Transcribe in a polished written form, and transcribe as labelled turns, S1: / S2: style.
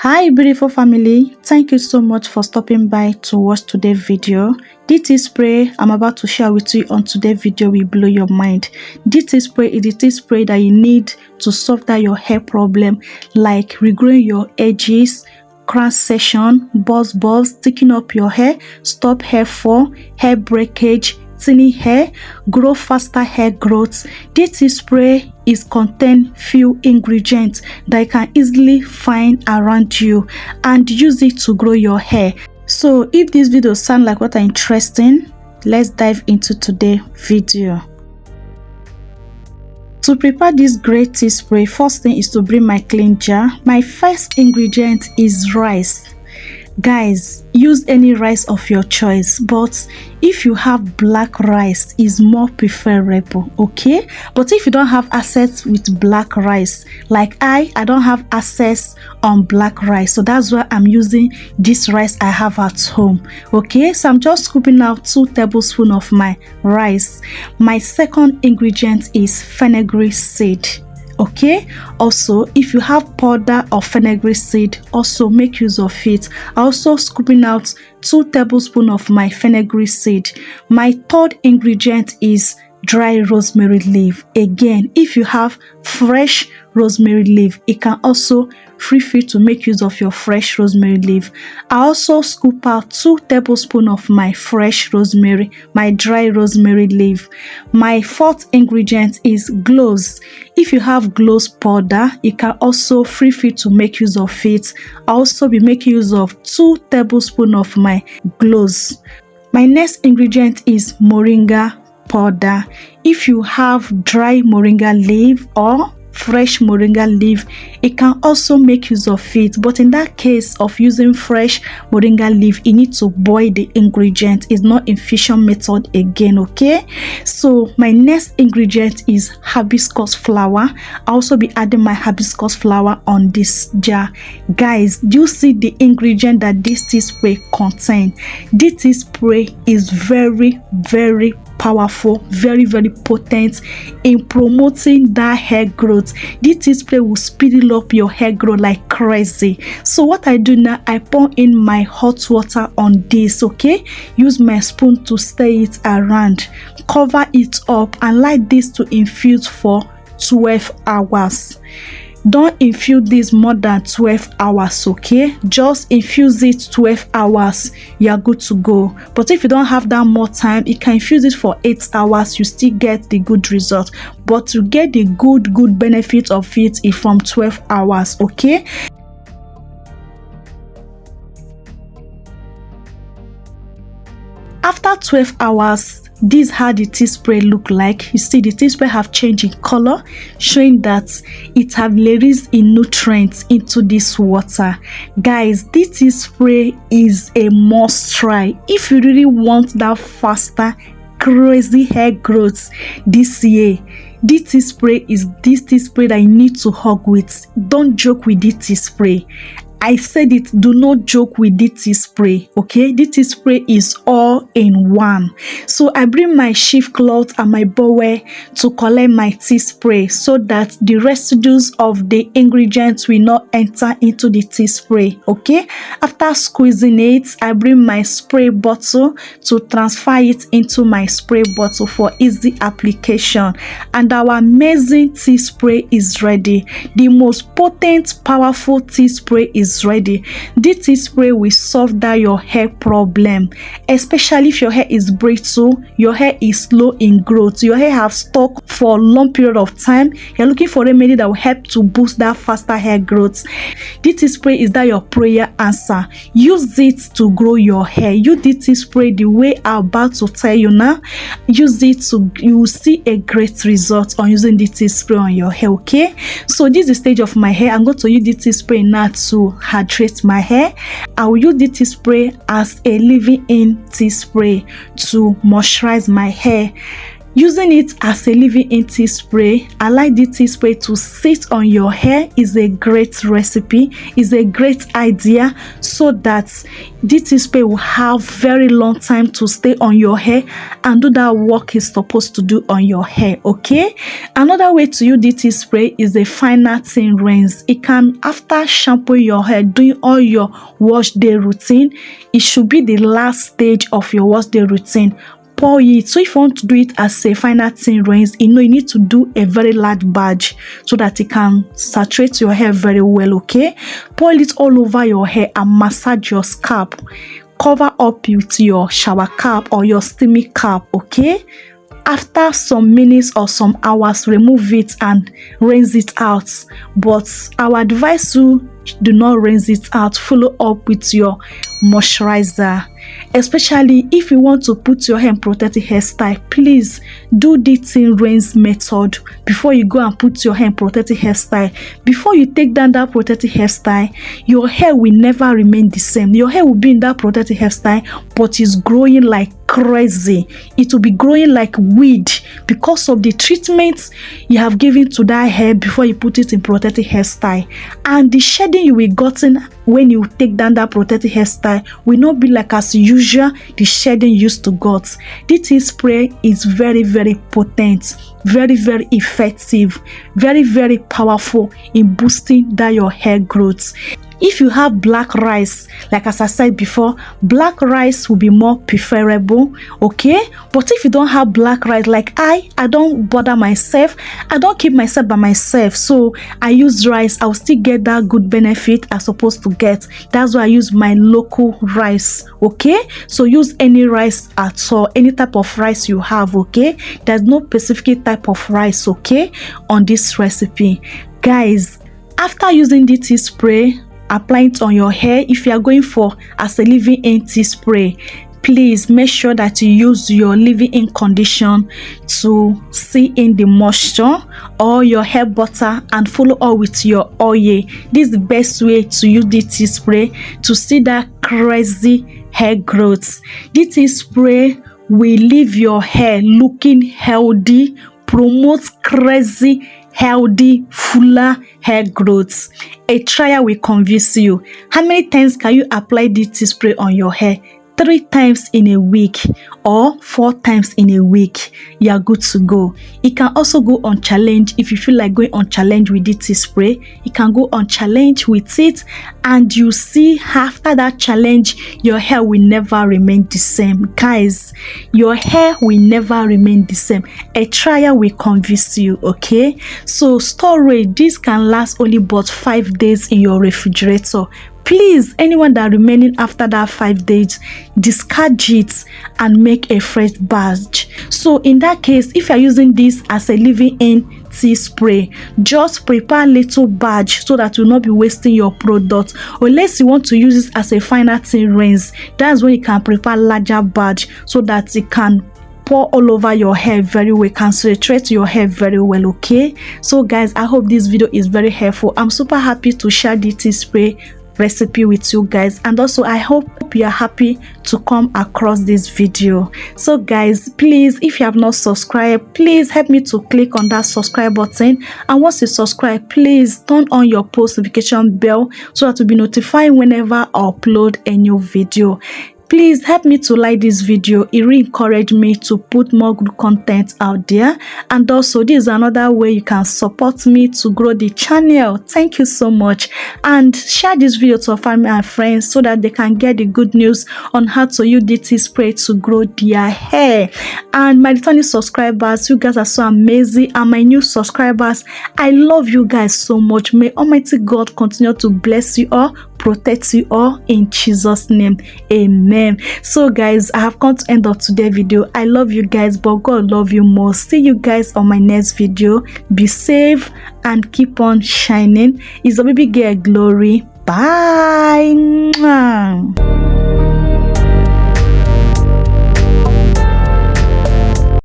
S1: Hi beautiful family, thank you so much for stopping by to watch today's video. This tea spray I'm about to share with you on today's video will blow your mind. This tea spray is the tea spray that you need to solve that your hair problem like regrowing your edges, crown section, balls, sticking up your hair, stop hair fall, hair breakage, thinning hair, grow faster hair growth. This tea spray is contain few ingredients that you can easily find around you and use it to grow your hair. So if this video sound like what are interesting, let's dive into today's video. To prepare this great tea spray, first thing is to bring my clean jar. My first ingredient is rice. Guys, use any rice of your choice, but if you have black rice is more preferable, okay? But if you don't have access with black rice, like I don't have access on black rice, so that's why I'm using this rice I have at home. Okay, so I'm just scooping out 2 tablespoons of my rice. My second ingredient is fenugreek seed. Okay, also if you have powder of fenugreek seed, also make use of it. Also scooping out 2 tablespoons of my fenugreek seed. My third ingredient is dry rosemary leaf. Again, if you have fresh rosemary leaf, it can also feel free to make use of your fresh rosemary leaf. I also scoop out 2 tablespoons of my fresh rosemary, my dry rosemary leaf. My fourth ingredient is cloves. If you have cloves powder, you can also feel free to make use of it. I also be making use of 2 tablespoons of my cloves. My next ingredient is moringa powder. If you have dry moringa leaf or fresh moringa leaf, it can also make use of it, but in that case of using fresh moringa leaf, you need to boil the ingredient. It's not infusion method again. Okay, so my next ingredient is hibiscus flower. I'll also be adding my hibiscus flower on this jar. Guys, do you see the ingredient that this tea spray contains? This tea spray is very powerful, very potent in promoting that hair growth. This tea spray will speed up your hair growth like crazy. So what I do now, I pour in my hot water on this. Okay, use my spoon to stir it around, cover it up and let this to infuse for 12 hours. Don't infuse this more than 12 hours, okay? Just infuse it 12 hours, you are good to go. But if you don't have that more time, you can infuse it for 8 hours, you still get the good result. But to get the good benefit of it is from 12 hours, okay? After 12 hours, this is how the tea spray look like. You see the tea spray have changed in color, showing that it have released in nutrients into this water. Guys, this tea spray is a must try if you really want that faster crazy hair growth this year. This tea spray is this tea spray that you need to hug with. Don't joke with this tea spray. I said it, do not joke with this tea spray, okay? This tea spray is all in one. So I bring my sheaf cloth and my bowl to collect my tea spray so that the residues of the ingredients will not enter into the tea spray, okay? After squeezing it, I bring my spray bottle to transfer it into my spray bottle for easy application. And our amazing tea spray is ready. The most potent, powerful tea spray is ready. This tea spray will solve that your hair problem, especially if your hair is brittle, your hair is slow in growth, your hair have stuck for a long period of time. You're looking for a remedy that will help to boost that faster hair growth. This tea spray is that your prayer answer. Use it to grow your hair. Use this tea spray the way I'm about to tell you now. Use it to, you will see a great result on using this tea spray on your hair, okay? So this is the stage of my hair. I'm going to use this tea spray now to hydrate my hair. I will use this tea spray as a leave-in tea spray to moisturize my hair. Using it as a leave-in tea spray, I like this tea spray to sit on your hair. Is a great recipe, is a great idea, so that this tea spray will have very long time to stay on your hair and do that work it's supposed to do on your hair. Okay, another way to use this tea spray is a final thin rinse. It can, after shampooing your hair, doing all your wash day routine, it should be the last stage of your wash day routine. Pour it. So if you want to do it as a final thin rinse, you need to do a very large batch so that it can saturate your hair very well. Okay, pour it all over your hair and massage your scalp. Cover up with your shower cap or your steamy cap. Okay, after some minutes or some hours, remove it and rinse it out. But I would advise you, do not rinse it out. Follow up with your moisturizer. Especially if you want to put your hair in protective hairstyle, please do the thin rinse method before you go and put your hair in protective hairstyle. Before you take down that protective hairstyle, your hair will never remain the same. Your hair will be in that protective hairstyle, but it's growing like crazy. It will be growing like weed because of the treatment you have given to that hair before you put it in protective hairstyle. And the shedding you will gotten when you take down that protective hairstyle will not be like as usual the shedding used to got. This spray is very, very potent, very, very effective, very, very powerful in boosting that your hair growth. If you have black rice, like as I said before, black rice will be more preferable. Okay, but if you don't have black rice, like I don't bother myself, I don't keep myself by myself, so I use rice. I'll still get that good benefit I'm supposed to get. That's why I use my local rice. Okay, so use any rice at all, any type of rice you have. Okay, there's no specific type of rice, okay, on this recipe. Guys, after using this tea spray, apply it on your hair. If you are going for as a leave-in tea spray, please make sure that you use your leave-in condition to see in the moisture, or your hair butter, and follow up with your oil. This is the best way to use this tea spray to see that crazy hair growth. This tea spray will leave your hair looking healthy, promotes crazy healthy, fuller hair growth. A trial will convince you. How many times can you apply this tea spray on your hair? 3 times in a week or 4 times in a week, you are good to go. You can also go on challenge. If you feel like going on challenge with this tea spray, you can go on challenge with it, and you see after that challenge, your hair will never remain the same. Guys, your hair will never remain the same. A trial will convince you. Okay, so storage, this can last only but 5 days in your refrigerator. Please, anyone that remaining after that 5 days, discard it and make a fresh batch. So in that case, if you're using this as a leave-in tea spray, just prepare a little batch so that you'll not be wasting your product. Unless you want to use it as a final thin rinse, that's when you can prepare larger batch so that it can pour all over your hair very well, concentrate your hair very well. Okay, so guys, I hope this video is very helpful. I'm super happy to share this tea spray recipe with you guys, and also I hope you are happy to come across this video. So guys, please, if you have not subscribed, please help me to click on that subscribe button, and once you subscribe, please turn on your post notification bell so that you'll be notified whenever I upload a new video. Please help me to like this video. It really encourages me to put more good content out there. And also, this is another way you can support me to grow the channel. Thank you so much. And share this video to your family and friends so that they can get the good news on how to use this tea spray to grow their hair. And my returning subscribers, you guys are so amazing. And my new subscribers, I love you guys so much. May Almighty God continue to bless you all, protect you all in Jesus' name. Amen. So guys, I have come to end of today's video. I love you guys, but God love you more. See you guys on my next video. Be safe and keep on shining. It's a baby girl Glory. Bye.